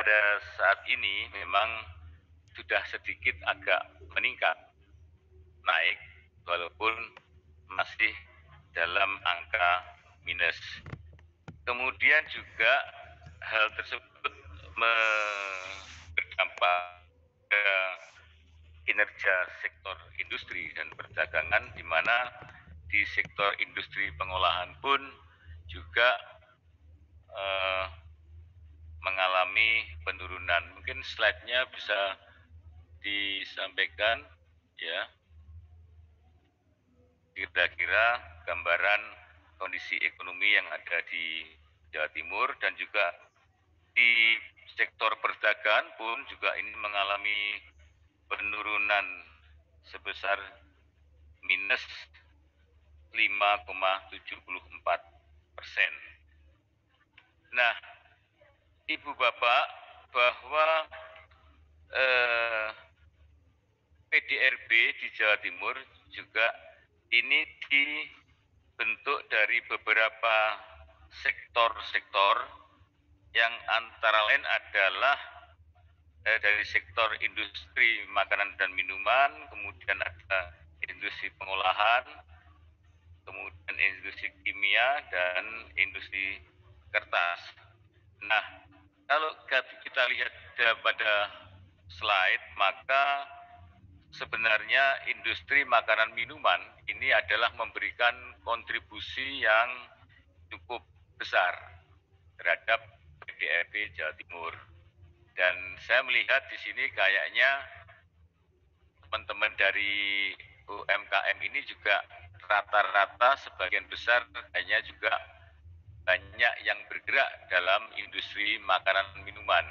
pada saat ini memang sudah sedikit agak meningkat, naik, walaupun masih dalam angka minus. Kemudian juga hal tersebut berdampak ke kinerja sektor industri dan perdagangan, di mana di sektor industri pengolahan pun juga mengalami penurunan. Mungkin slide-nya bisa disampaikan, ya, kira-kira gambaran kondisi ekonomi yang ada di Jawa Timur, dan juga di sektor perdagangan pun juga ini mengalami penurunan sebesar minus 5,74%. Nah, Ibu Bapak, bahwa PDRB di Jawa Timur juga ini dibentuk dari beberapa sektor-sektor yang antara lain adalah dari sektor industri makanan dan minuman, kemudian ada industri pengolahan, kemudian industri kimia, dan industri kertas. Nah, kalau kita lihat pada slide, maka sebenarnya industri makanan minuman ini adalah memberikan kontribusi yang cukup besar terhadap PDRB Jawa Timur. Dan saya melihat di sini kayaknya teman-teman dari UMKM ini juga rata-rata sebagian besar kayaknya juga banyak yang bergerak dalam industri makanan minuman.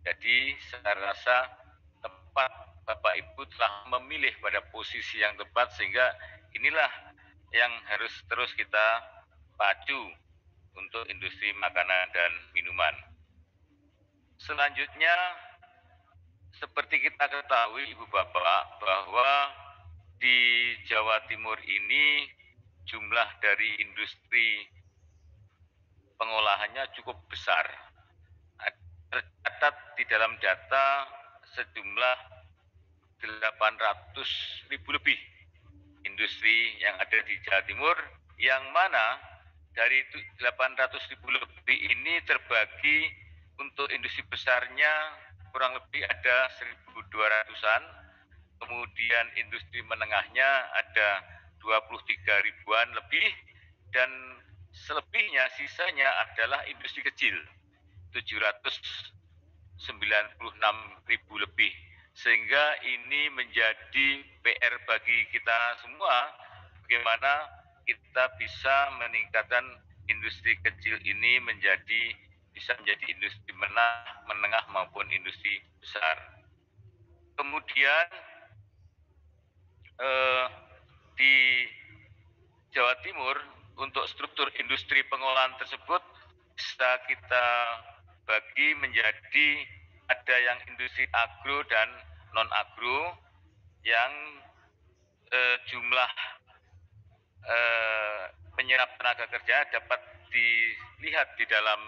Jadi saya rasa tepat Bapak Ibu telah memilih pada posisi yang tepat, sehingga inilah yang harus terus kita pacu untuk industri makanan dan minuman. Selanjutnya, seperti kita ketahui Ibu Bapak, bahwa di Jawa Timur ini jumlah dari industri pengolahannya cukup besar. Tercatat di dalam data sejumlah 800.000 lebih industri yang ada di Jawa Timur, yang mana dari 800.000 lebih ini terbagi untuk industri besarnya kurang lebih ada 1.200-an, kemudian industri menengahnya ada 23 ribuan lebih, dan selebihnya sisanya adalah industri kecil 796.000 lebih. Sehingga ini menjadi PR bagi kita semua, bagaimana kita bisa meningkatkan industri kecil ini bisa menjadi industri menengah maupun industri besar. Kemudian di Jawa Timur untuk struktur industri pengolahan tersebut bisa kita bagi menjadi ada yang industri agro dan non agro, yang jumlah penyerap tenaga kerja dapat dilihat di dalam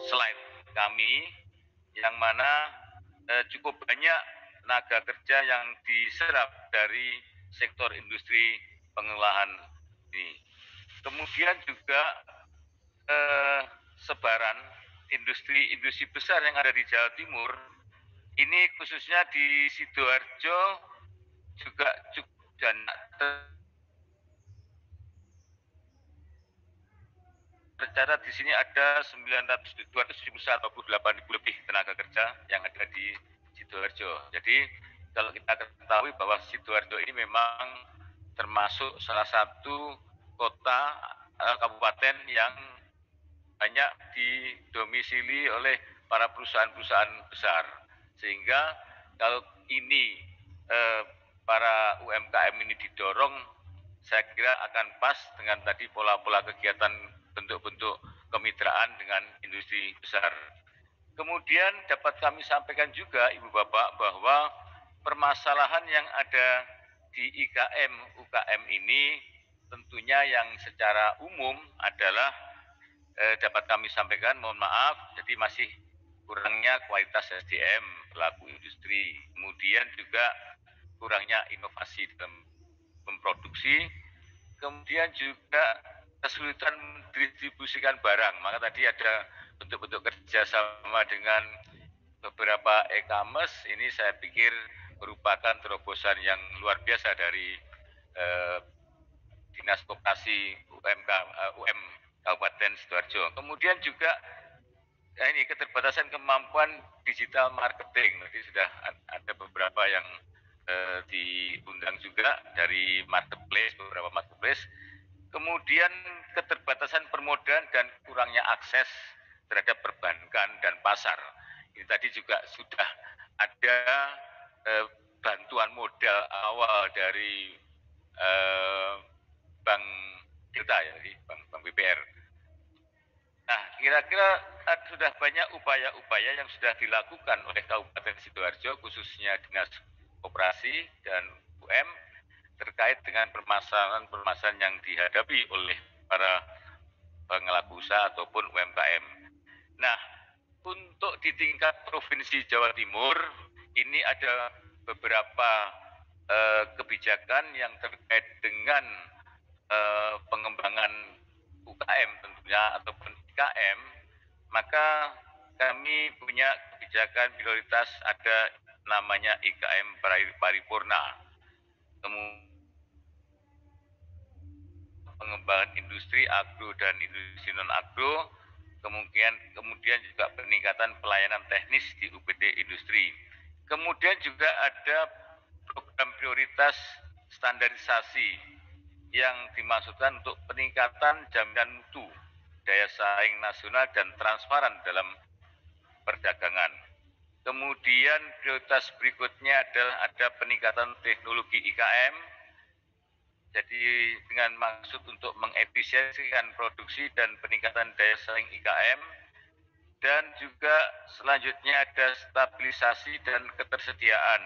slide kami, yang mana cukup banyak tenaga kerja yang diserap dari sektor industri pengolahan ini. Kemudian juga sebaran industri besar yang ada di Jawa Timur ini, khususnya di Sidoarjo juga cukup banyak. Tercatat di sini ada 228.000 lebih tenaga kerja yang ada di Sidoarjo. Jadi kalau kita ketahui bahwa Sidoarjo ini memang termasuk salah satu kota kabupaten yang banyak didomisili oleh para perusahaan-perusahaan besar, sehingga kalau ini para UMKM ini didorong, saya kira akan pas dengan tadi pola-pola kegiatan bentuk-bentuk kemitraan dengan industri besar. Kemudian dapat kami sampaikan juga Ibu Bapak bahwa permasalahan yang ada di IKM UKM ini tentunya yang secara umum adalah dapat kami sampaikan, mohon maaf, jadi masih kurangnya kualitas SDM pelaku industri, kemudian juga kurangnya inovasi dalam memproduksi, kemudian juga kesulitan mendistribusikan barang. Maka tadi ada bentuk-bentuk kerjasama dengan beberapa e-commerce, ini saya pikir merupakan terobosan yang luar biasa dari Dinas Koperasi UM Kabupaten Sidoarjo. Kemudian juga ini keterbatasan kemampuan digital marketing. Nanti sudah ada beberapa yang diundang juga dari marketplace, beberapa marketplace. Kemudian keterbatasan permodalan dan kurangnya akses terhadap perbankan dan pasar. Ini tadi juga sudah ada bantuan modal awal dari Bank Delta ya, Bank BPR. Nah, kira-kira sudah banyak upaya-upaya yang sudah dilakukan oleh Kabupaten Sidoarjo, khususnya Dinas Koperasi dan UM, terkait dengan permasalahan-permasalahan yang dihadapi oleh para pelaku usaha ataupun UMKM. Nah, untuk di tingkat Provinsi Jawa Timur, ini ada beberapa kebijakan yang terkait dengan pengembangan UKM tentunya ataupun IKM, maka kami punya kebijakan prioritas, ada namanya IKM Paripurna. Kemudian pengembangan industri agro dan industri non agro, kemudian juga peningkatan pelayanan teknis di UPT industri. Kemudian juga ada program prioritas standarisasi yang dimaksudkan untuk peningkatan jaminan mutu, daya saing nasional dan transparan dalam perdagangan. Kemudian prioritas berikutnya adalah ada peningkatan teknologi IKM, jadi dengan maksud untuk mengefisiensikan produksi dan peningkatan daya saing IKM. Dan juga selanjutnya ada stabilisasi dan ketersediaan.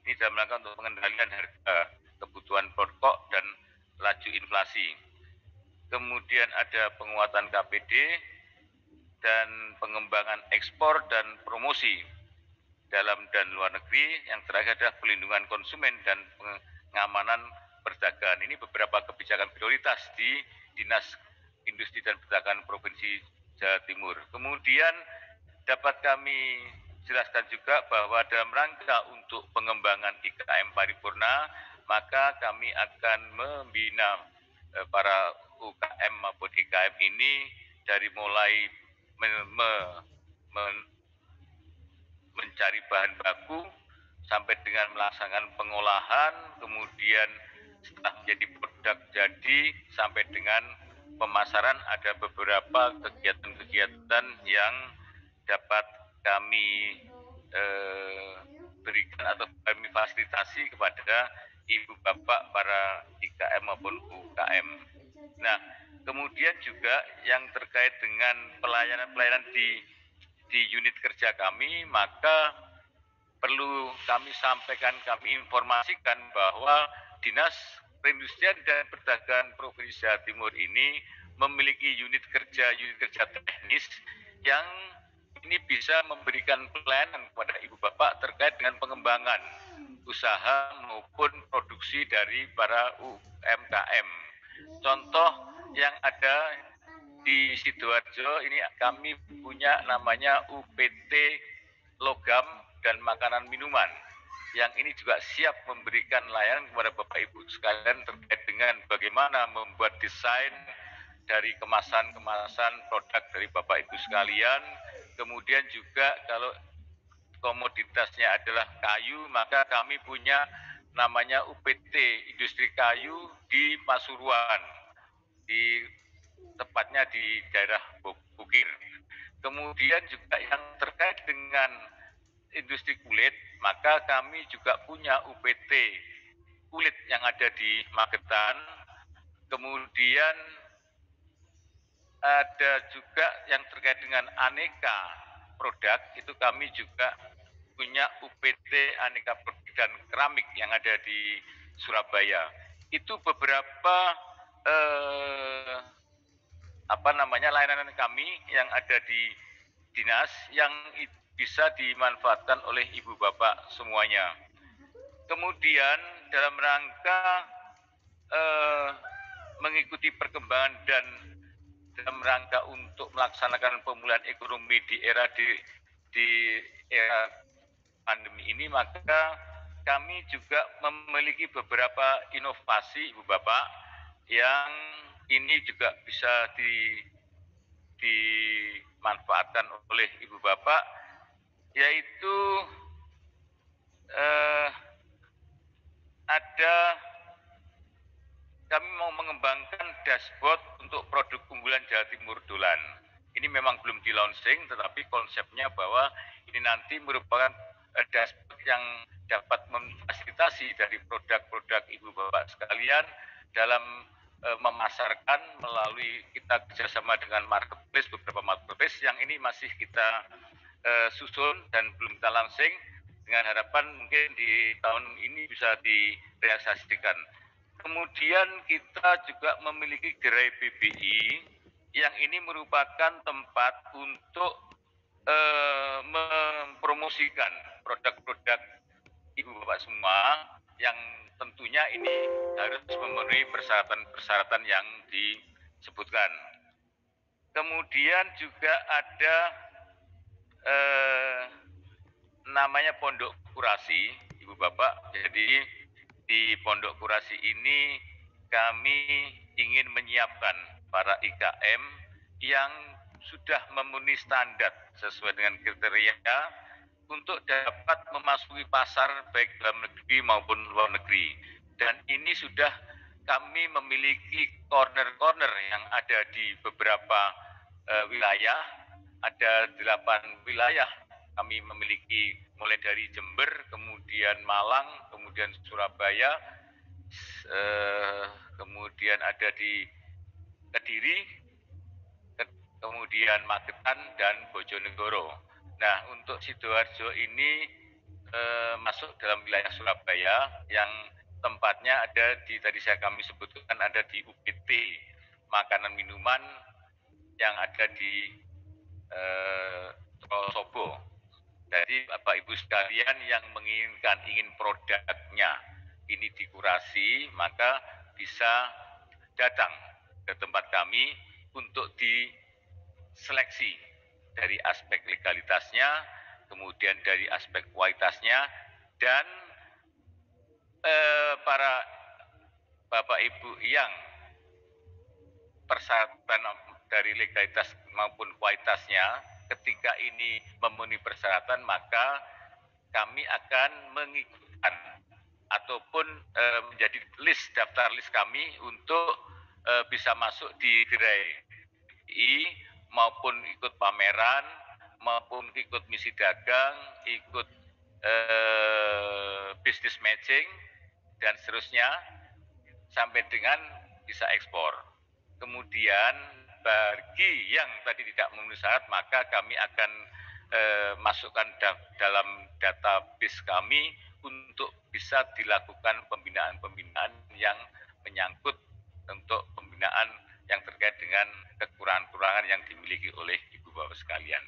Ini dalam rangka untuk pengendalian harga kebutuhan pokok dan laju inflasi. Kemudian ada penguatan KPD dan pengembangan ekspor dan promosi dalam dan luar negeri. Yang terakhir adalah pelindungan konsumen dan pengamanan perdagangan. Ini beberapa kebijakan prioritas di Dinas Industri dan Perdagangan Provinsi Jawa Timur. Kemudian dapat kami jelaskan juga bahwa dalam rangka untuk pengembangan IKM Paripurna, maka kami akan membina para UKM maupun IKM ini dari mulai mencari bahan baku sampai dengan melaksanakan pengolahan, kemudian setelah menjadi produk jadi sampai dengan pemasaran. Ada beberapa kegiatan-kegiatan yang dapat kami berikan atau kami fasilitasi kepada ibu bapak para IKM maupun UKM. Nah, kemudian juga yang terkait dengan pelayanan-pelayanan di unit kerja kami, maka perlu kami sampaikan, kami informasikan bahwa Dinas Perindustrian dan Perdagangan Provinsi Jawa Timur ini memiliki unit kerja teknis yang ini bisa memberikan pelayanan kepada ibu bapak terkait dengan pengembangan usaha maupun produksi dari para UMKM. Contoh yang ada di Sidoarjo ini, kami punya namanya UPT Logam dan Makanan Minuman, yang ini juga siap memberikan layanan kepada Bapak Ibu sekalian terkait dengan bagaimana membuat desain dari kemasan-kemasan produk dari Bapak Ibu sekalian. Kemudian juga kalau komoditasnya adalah kayu, maka kami punya namanya UPT Industri Kayu di Pasuruan, tepatnya di daerah Bukir. Kemudian juga yang terkait dengan industri kulit, maka kami juga punya UPT kulit yang ada di Magetan. Kemudian ada juga yang terkait dengan aneka produk, itu kami juga punya UPT aneka produk dan keramik yang ada di Surabaya. Itu beberapa layanan kami yang ada di dinas, yang bisa dimanfaatkan oleh ibu bapak semuanya. Kemudian dalam rangka mengikuti perkembangan dan dalam rangka untuk melaksanakan pemulihan ekonomi di era pandemi ini, maka kami juga memiliki beberapa inovasi ibu bapak yang ini juga bisa dimanfaatkan oleh ibu bapak, yaitu kami mau mengembangkan dashboard untuk produk unggulan Jawa Timur Dolan. Ini memang belum di launching, tetapi konsepnya bahwa ini nanti merupakan dashboard yang dapat memfasilitasi dari produk-produk ibu bapak sekalian dalam memasarkan melalui kita kerjasama dengan marketplace, beberapa marketplace yang ini masih kita susun dan belum kita launching, dengan harapan mungkin di tahun ini bisa direalisasikan. Kemudian kita juga memiliki gerai BBI yang ini merupakan tempat untuk mempromosikan produk-produk ibu bapak semua yang tentunya ini harus memenuhi persyaratan-persyaratan yang disebutkan. Kemudian juga ada namanya pondok kurasi ibu bapak. Jadi di pondok kurasi ini kami ingin menyiapkan para IKM yang sudah memenuhi standar sesuai dengan kriteria untuk dapat memasuki pasar baik dalam negeri maupun luar negeri. Dan ini sudah kami memiliki corner-corner yang ada di beberapa wilayah, ada 8 wilayah kami memiliki, mulai dari Jember, kemudian Malang, kemudian Surabaya, kemudian ada di Kediri, kemudian Magetan dan Bojonegoro. Nah, untuk Sidoarjo ini masuk dalam wilayah Surabaya yang tempatnya ada di, tadi kami sebutkan ada di UPT makanan minuman yang ada di Trosobo. Jadi Bapak Ibu sekalian yang ingin produknya ini dikurasi, maka bisa datang ke tempat kami untuk diseleksi dari aspek legalitasnya, kemudian dari aspek kualitasnya, dan para Bapak Ibu yang persyaratan dari legalitas maupun kualitasnya ketika ini memenuhi persyaratan, maka kami akan mengikutkan ataupun menjadi daftar list kami untuk bisa masuk di gerai maupun ikut pameran, maupun ikut misi dagang, ikut business matching, dan seterusnya sampai dengan bisa ekspor. Kemudian bagi yang tadi tidak memenuhi syarat, maka kami akan masukkan dalam database kami untuk bisa dilakukan pembinaan-pembinaan yang menyangkut untuk pembinaan yang terkait dengan kekurangan-kekurangan yang dimiliki oleh ibu bapak sekalian.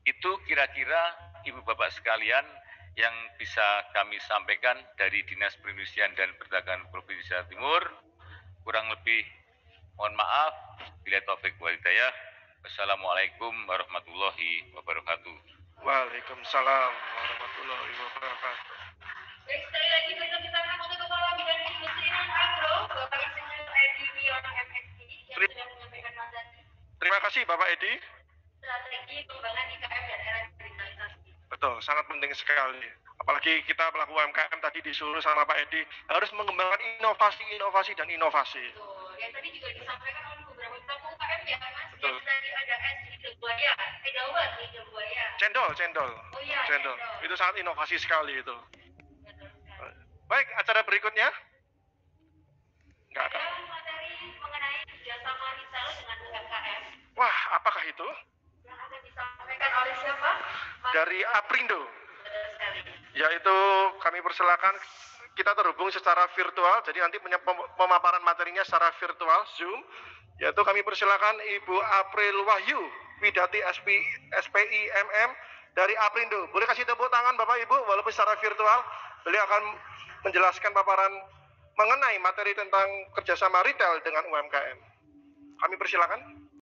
Itu kira-kira ibu bapak sekalian yang bisa kami sampaikan dari Dinas Perindustrian dan Perdagangan Provinsi Jawa Timur. Kurang lebih mohon maaf, bila taufik wal hidayah. Wassalamualaikum warahmatullahi wabarakatuh. Waalaikumsalam warahmatullahi wabarakatuh. Baik, sekali lagi bentuk kita untuk Kepala Bidang Industri dan Agro, Bapak Insinyur Edi Wiono MSc yang sudah menyampaikan materi. Terima kasih Bapak Edi. Strategi pengembangan IKM dan era digitalisasi. Betul, sangat penting sekali. Apalagi kita pelaku UMKM tadi disuruh sama Pak Edi harus mengembangkan inovasi dan inovasi. Betul. Yang tadi juga disampaikan oleh beberapa pelaku UMKM ya, Mas. Betul. Yang tadi ada es lidah buaya, dawet lidah buaya. Cendol. Oh iya, cendol. Itu sangat inovasi sekali itu. Betul sekali. Baik, acara berikutnya. Enggak ada. Ada materi mengenai kerjasama Nisal dengan UMKM. Wah, apakah itu? Yang akan disampaikan oleh siapa? Mas. Dari Aprindo. Betul sekali. Yaitu kami persilakan kita terhubung secara virtual, jadi nanti pemaparan materinya secara virtual Zoom. Yaitu kami persilakan Ibu April Wahyu Widati SPI MM dari Aprindo. Boleh kasih tepuk tangan Bapak Ibu, walaupun secara virtual. Beliau akan menjelaskan paparan mengenai materi tentang kerjasama retail dengan UMKM. Kami persilakan.